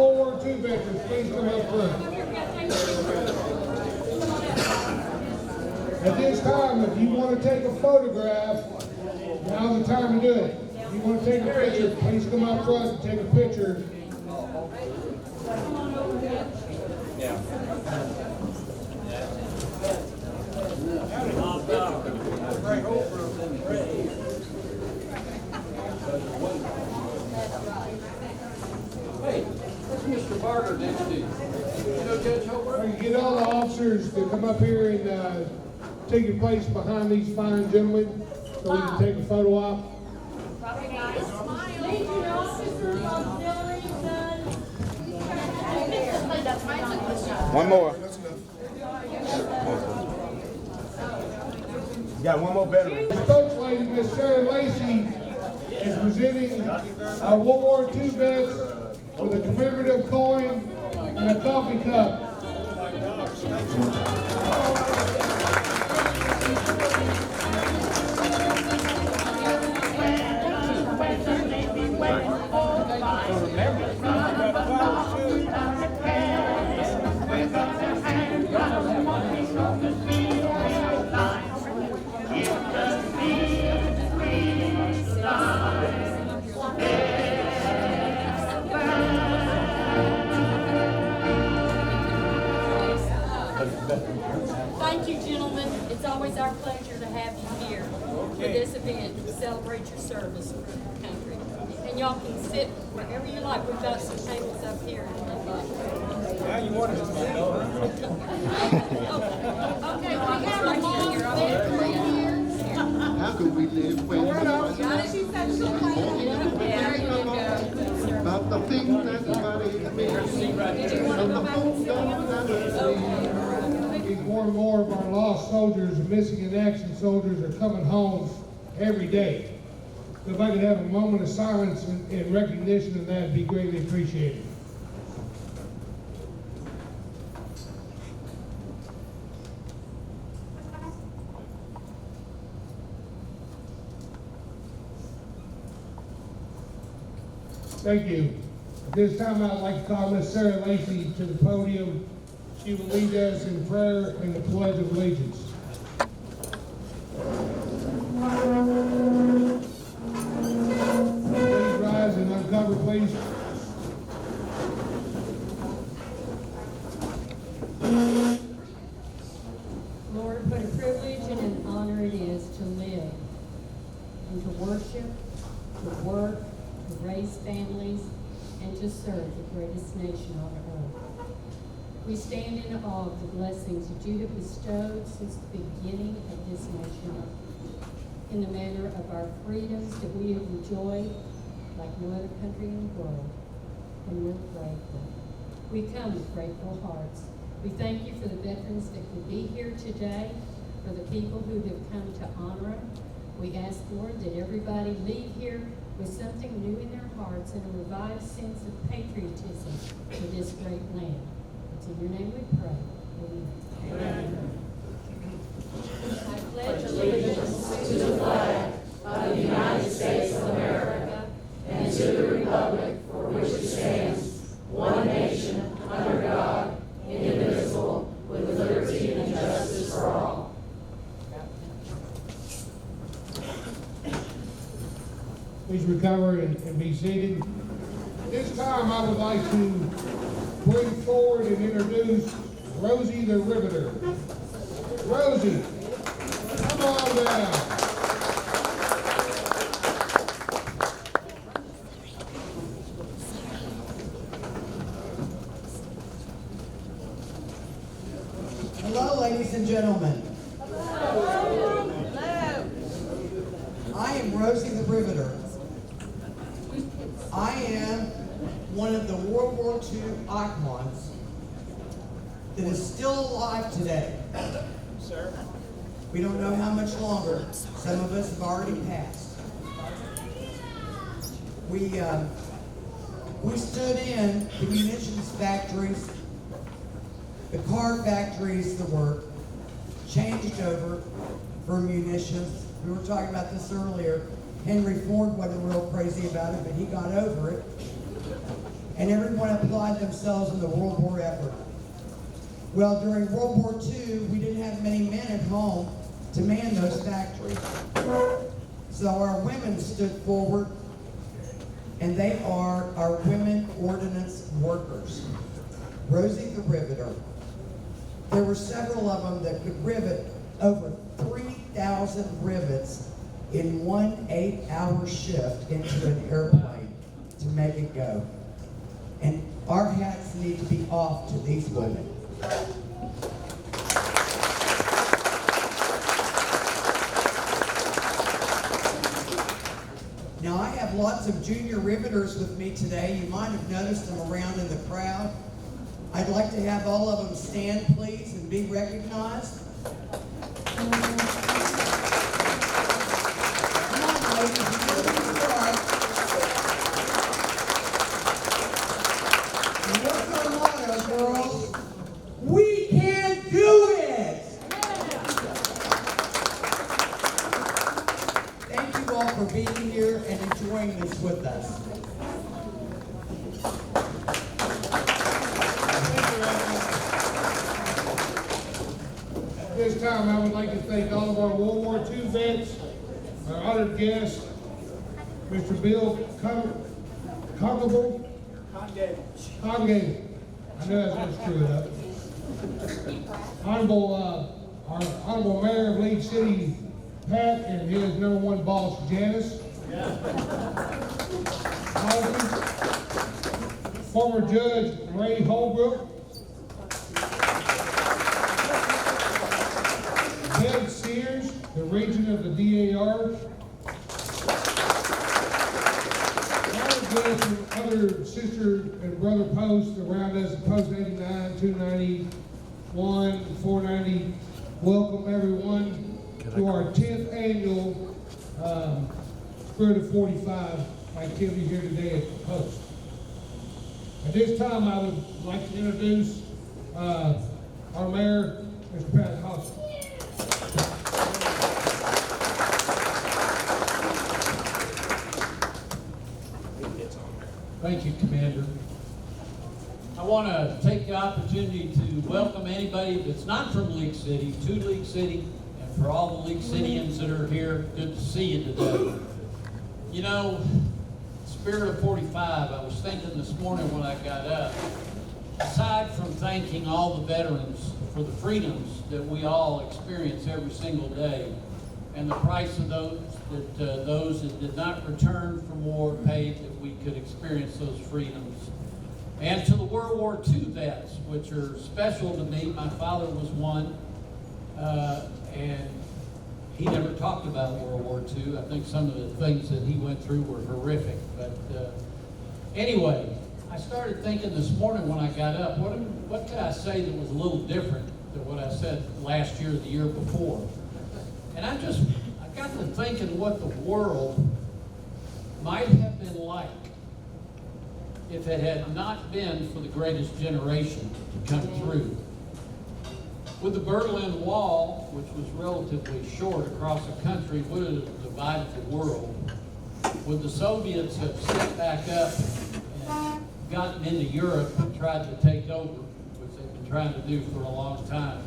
World War II veterans, please come up front. At this time, if you want to take a photograph, now's the time to do it. If you want to take a picture, please come up front and take a picture. Hey, that's Mr. Barter next to you. You know Judge Hobart? You get all the officers to come up here and take your place behind these fine gentlemen so we can take a photo op. Legion Officer Auxiliary Son. One more. You got one more veteran. The spokeswoman, Miss Sarah Lacey, is presenting our World War II vets with a commemorative coin and a coffee cup. Thank you, gentlemen. It's always our pleasure to have you here for this event to celebrate your service for our country. And y'all can sit wherever you like. We've got some tables up here. Now you want to stand over. Okay, we got a long veteran here. How could we live when There you go. about the things that nobody makes? Did you want to go back and sit More and more of our lost soldiers and missing in action soldiers are coming home every day. So if I could have a moment of silence in recognition of that, it'd be greatly appreciated. Thank you. At this time, I'd like to call Miss Sarah Lacey to the podium. She will lead us in prayer and the Pledge of Allegiance. Please rise and uncover, please. Lord, what a privilege and an honor it is to live and to worship, to work, to raise families, and to serve the greatest nation on earth. We stand in awe of the blessings that you have bestowed since the beginning of this nation in the manner of our freedoms that we have enjoyed like no other country in the world, and we're grateful. We come with grateful hearts. We thank you for the veterans that can be here today, for the people who have come to honor them. We ask, Lord, that everybody leave here with something new in their hearts and a revived sense of patriotism for this great land. It's in your name we pray. Amen. I pledge allegiance to the flag of the United States of America and to the republic for which it stands, one nation, under God, indivisible, with liberty and justice for all. Please recover and be seated. At this time, I would like to bring forward and introduce Rosie the Riveter. Rosie, come on down. Hello, ladies and gentlemen. I am Rosie the Riveter. I am one of the World War II icons that is still alive today. Sir? We don't know how much longer. Some of us have already passed. We stood in the munitions factories, the car factories that were changed over for munitions. We were talking about this earlier. Henry Ford wasn't real crazy about it, but he got over it. and everyone applied themselves in the World War effort. Well, during World War II, we didn't have many men at home to man those factories. So our women stood forward, and they are our women ordnance workers. Rosie the Riveter. There were several of them that could rivet over 3,000 rivets in one 8-hour shift into an airplane to make it go. And our hats need to be off to these women. Now, I have lots of junior riveters with me today. You might have noticed them around in the crowd. I'd like to have all of them stand, please, and be recognized. Come on, ladies, you know who you are. And what's our motto, girls? We can do it! Thank you all for being here and enjoying this with us. At this time, I would like to thank all of our World War II vets, our honored guest, Mr. Bill Congable. Congable. I know I was going to screw it up. Our honorable mayor of League City, Pat, and his #1 boss, Janice. Former Judge Ray Holbrook. Ted Sears, the regent of the DAR. From other sister and brother posts around us, post 89, 291, 490. Welcome everyone to our 10th annual Spirit of 45 activity here today at the post. At this time, I would like to introduce our mayor, Mr. Pat Hoskins. Thank you, Commander. I want to take the opportunity to welcome anybody that's not from League City to League City, and for all the League Cityans that are here, good to see you today. You know, Spirit of 45, I was thinking this morning when I got up, aside from thanking all the veterans for the freedoms that we all experience every single day, and the price of those that did not return from war paid that we could experience those freedoms. And to the World War II vets, which are special to me. My father was one, and he never talked about World War II. I think some of the things that he went through were horrific. But anyway, I started thinking this morning when I got up, what could I say that was a little different than what I said last year or the year before? And I got to thinking what the world might have been like if it had not been for the greatest generation to come through. With the Berlin Wall, which was relatively short across the country, would have divided the world. Would the Soviets have set back up and gotten into Europe and tried to take over, which they've been trying to do for a long time?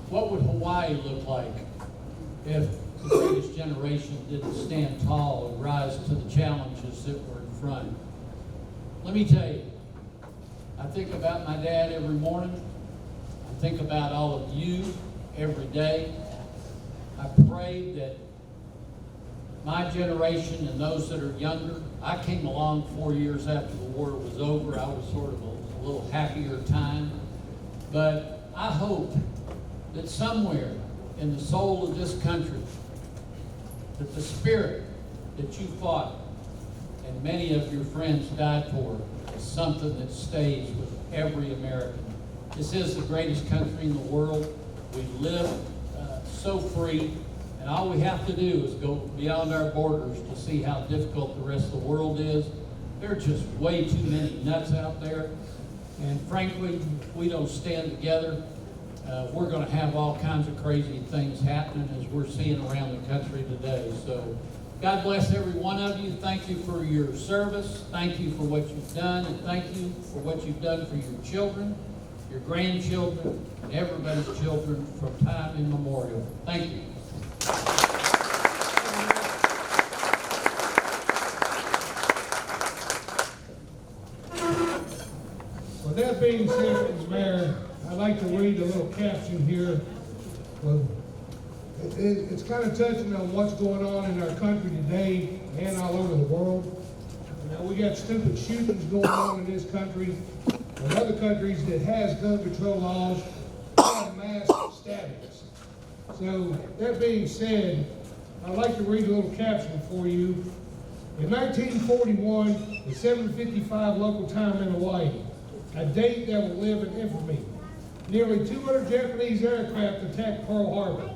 What would Hawaii look like if the greatest generation didn't stand tall and rise to the challenges that were in front? Let me tell you, I think about my dad every morning. I think about all of you every day. I pray that my generation and those that are younger, I came along 4 years after the war was over. I was sort of a little happier time. But I hope that somewhere in the soul of this country, that the spirit that you fought and many of your friends died for is something that stays with every American. This is the greatest country in the world. We live so free, and all we have to do is go beyond our borders to see how difficult the rest of the world is. There are just way too many nuts out there, and frankly, if we don't stand together, we're going to have all kinds of crazy things happening as we're seeing around the country today. So God bless every one of you. Thank you for your service. Thank you for what you've done, and thank you for what you've done for your children, your grandchildren, and everybody's children from time immemorial. Thank you. With that being said, Mr. Mayor, I'd like to read a little caption here. Well, it's kind of touching on what's going on in our country today and all over the world. Now, we got stupid shootings going on in this country and other countries that has gun control laws and mass stabbings. So, that being said, I'd like to read a little caption for you. In 1941, at 7:55 local time in Hawaii, a date that will live in infamy, nearly 200 Japanese aircraft attacked Pearl Harbor.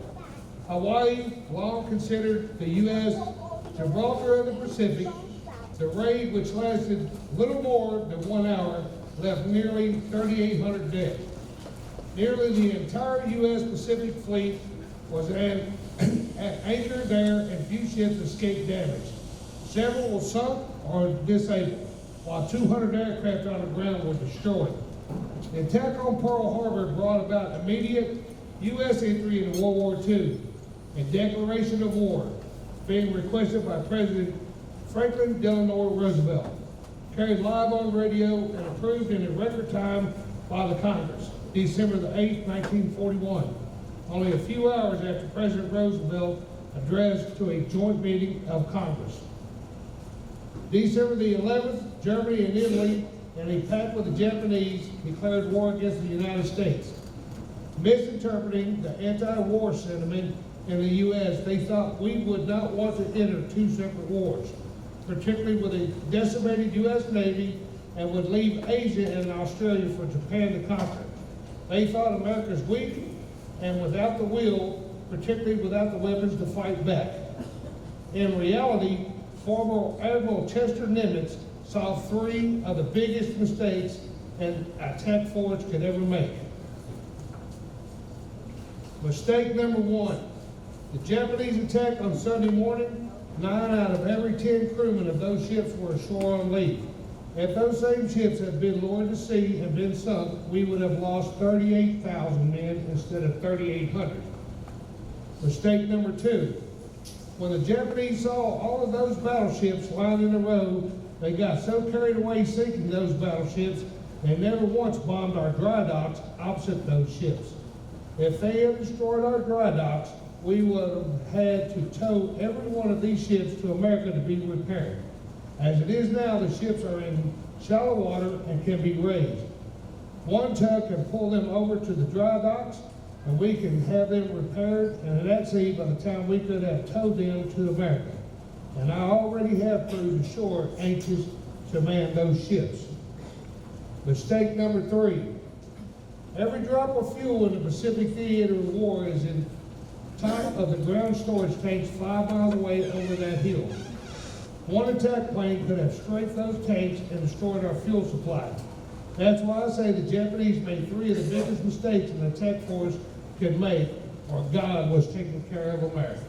Hawaii, long considered the U.S. Gibraltar of the Pacific, the raid, which lasted little more than 1 hour, left nearly 3,800 dead. Nearly the entire U.S. Pacific fleet was at anchor there, and few ships escaped damage. Several were sunk or disabled, while 200 aircraft on the ground were destroyed. The attack on Pearl Harbor brought about immediate U.S. entry into World War II, a declaration of war being requested by President Franklin Delano Roosevelt, carried live on radio and approved in a record time by the Congress, December the 8th, 1941, only a few hours after President Roosevelt addressed to a joint meeting of Congress. December the 11th, Germany and Italy, in a pact with the Japanese, declared war against the United States. Misinterpreting the anti-war sentiment in the U.S., they thought we would not want to enter two separate wars, particularly with a decimated U.S. Navy, and would leave Asia and Australia for Japan to conquer. They thought America's weak and without the will, particularly without the weapons to fight back. In reality, former Admiral Chester Nimitz saw three of the biggest mistakes an attack force could ever make. Mistake number one, the Japanese attack on Sunday morning, 9 out of every 10 crewmen of those ships were ashore on leave. If those same ships had been lowered to sea and been sunk, we would have lost 38,000 men instead of 3,800. Mistake number two, when the Japanese saw all of those battleships lying in a row, they got so carried away sinking those battleships, they never once bombed our dry docks opposite those ships. If they had destroyed our dry docks, we would have had to tow every one of these ships to America to be repaired. As it is now, the ships are in shallow water and can be raised. One tug can pull them over to the dry docks, and we can have them repaired, and at sea, by the time we could have towed them to America. And I already have crews ashore anxious to man those ships. Mistake number three, every drop of fuel in the Pacific theater of war is in top of the ground storage tanks 5 miles away over that hill. One attack plane could have strafed those tanks and destroyed our fuel supply. That's why I say the Japanese made 3 of the biggest mistakes an attack force could make, or God was taking care of America.